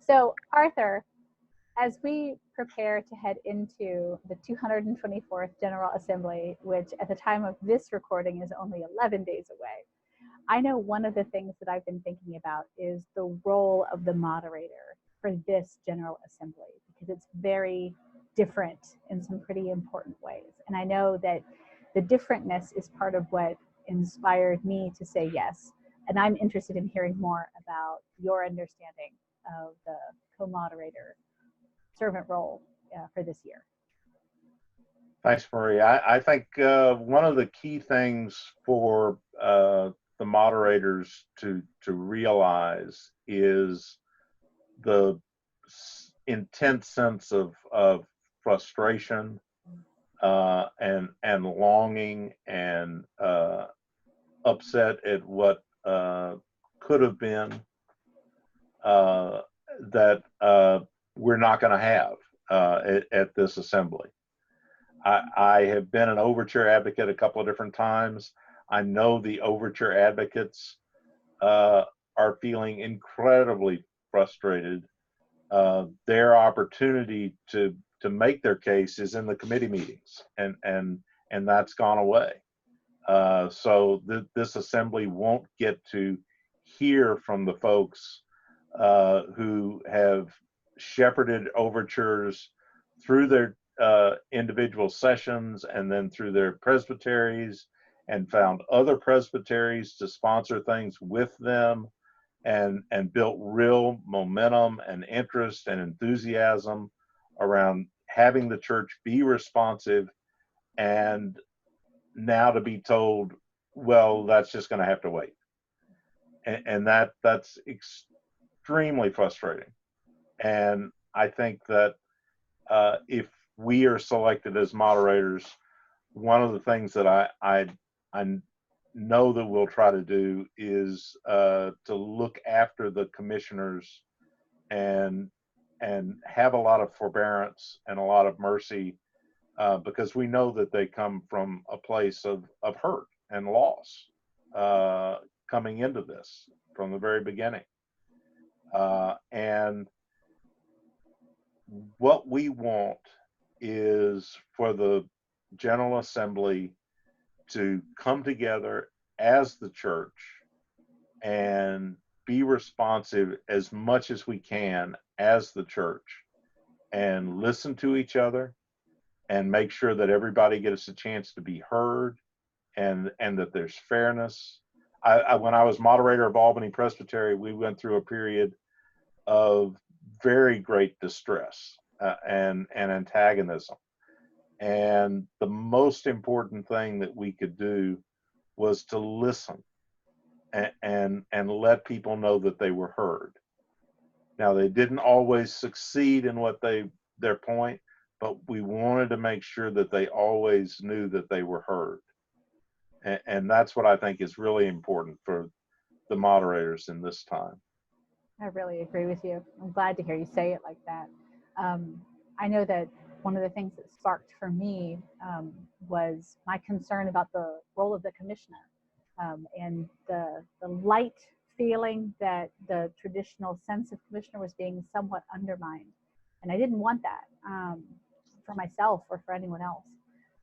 So, Arthur, as we prepare to head into the 224th General Assembly, which at the time of this recording is only 11 days away, I know one of the things that I've been thinking about is the role of the moderator for this General Assembly, because it's very different in some pretty important ways. And I know that the differentness is part of what inspired me to say yes. And I'm interested in hearing more about your understanding of the co-moderator servant role for this year. Thanks, Marie. I think one of the key things for the moderators to realize is the intense sense of frustration and longing and upset at what could have been that we're not going to have at this assembly. I have been an overture advocate a couple of different times. I know the overture advocates are feeling incredibly frustrated. Their opportunity to make their case is in the committee meetings, and that's gone away. So this assembly won't get to hear from the folks who have shepherded overtures through their individual sessions and then through their presbyteries, and found other presbyteries to sponsor things with them, and built real momentum and interest and enthusiasm around having the church be responsive, and now to be told, well, that's just going to have to wait. And that's extremely frustrating. And I think that if we are selected as moderators, one of the things that I know that we'll try to do is to look after the commissioners and have a lot of forbearance and a lot of mercy, because we know that they come from a place of hurt and loss coming into this from the very beginning. And what we want is for the General Assembly to come together as the church and be responsive as much as we can as the church, and listen to each other and make sure that everybody gets a chance to be heard, and that there's fairness. When I was moderator of Albany Presbytery, we went through a period of very great distress and antagonism. And the most important thing that we could do was to listen and let people know that they were heard. Now, they didn't always succeed in their point, but we wanted to make sure that they always knew that they were heard. And that's what I think is really important for the moderators in this time. I really agree with you. I'm glad to hear you say it like that. I know that one of the things that sparked for me was my concern about the role of the commissioner, and the light feeling that the traditional sense of commissioner was being somewhat undermined. And I didn't want that for myself or for anyone else.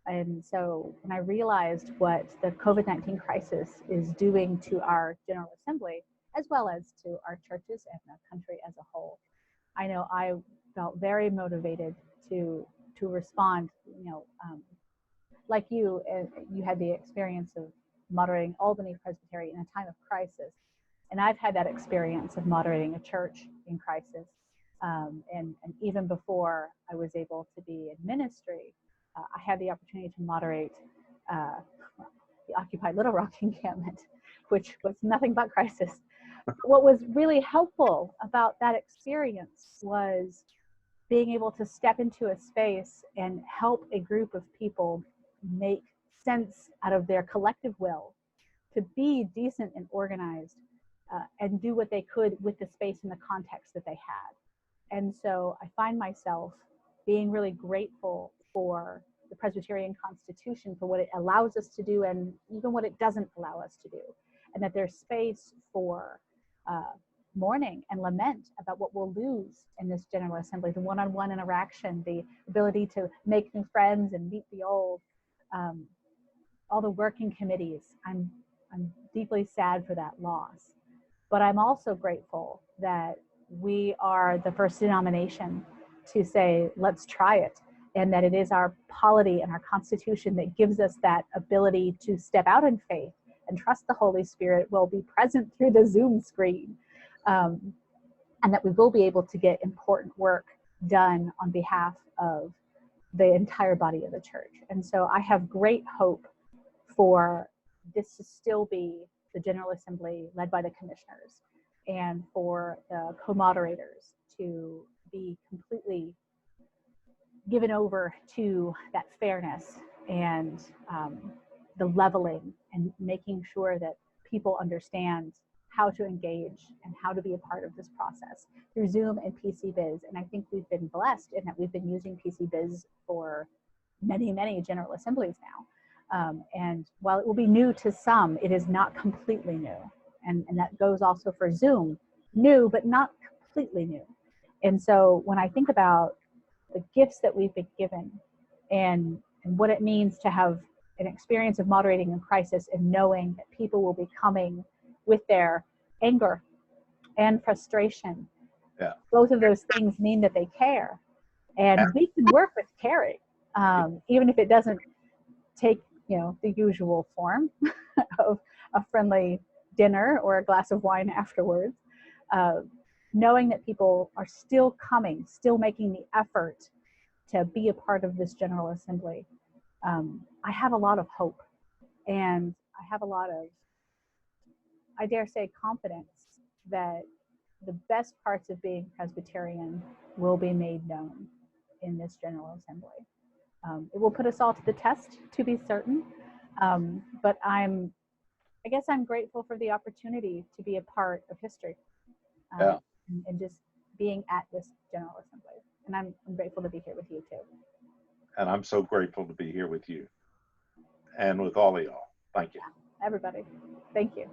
And so when I realized what the COVID-19 crisis is doing to our General Assembly, as well as to our churches and the country as a whole, I know I felt very motivated to respond. Like you had the experience of moderating Albany Presbytery in a time of crisis, and I've had that experience of moderating a church in crisis. And even before I was able to be in ministry, I had the opportunity to moderate the Occupy Little Rock encampment, which was nothing but crisis. What was really helpful about that experience was being able to step into a space and help a group of people make sense out of their collective will to be decent and organized, and do what they could with the space and the context that they had. And so I find myself being really grateful for the Presbyterian Constitution, for what it allows us to do and even what it doesn't allow us to do, and that there's space for mourning and lament about what we'll lose in this General Assembly, the one-on-one interaction, the ability to make new friends and meet the old, all the working committees. I'm deeply sad for that loss. But I'm also grateful that we are the first denomination to say, let's try it. And that it is our polity and our constitution that gives us that ability to step out in faith and trust the Holy Spirit will be present through the Zoom screen. And that we will be able to get important work done on behalf of the entire body of the church. And so I have great hope for this to still be the General Assembly led by the commissioners, and for the co-moderators to be completely given over to that fairness and the leveling, and making sure that people understand how to engage and how to be a part of this process through Zoom and PCBiz. And I think we've been blessed in that we've been using PCBiz for many, many General Assemblies now. And while it will be new to some, it is not completely new. And that goes also for Zoom, new, but not completely new. And so when I think about the gifts that we've been given and what it means to have an experience of moderating in crisis, and knowing that people will be coming with their anger and frustration. Yeah. Both of those things mean that they care. And we can work with caring, even if it doesn't take, the usual form of a friendly dinner or a glass of wine afterwards. Knowing that people are still coming, still making the effort to be a part of this General Assembly. I have a lot of hope, and I have a lot of, I dare say, confidence that the best parts of being Presbyterian will be made known in this General Assembly. It will put us all to the test, to be certain, but I guess I'm grateful for the opportunity to be a part of history, and just being at this General Assembly. And I'm grateful to be here with you too. And I'm so grateful to be here with you and with all of y'all. Thank you. Everybody, thank you.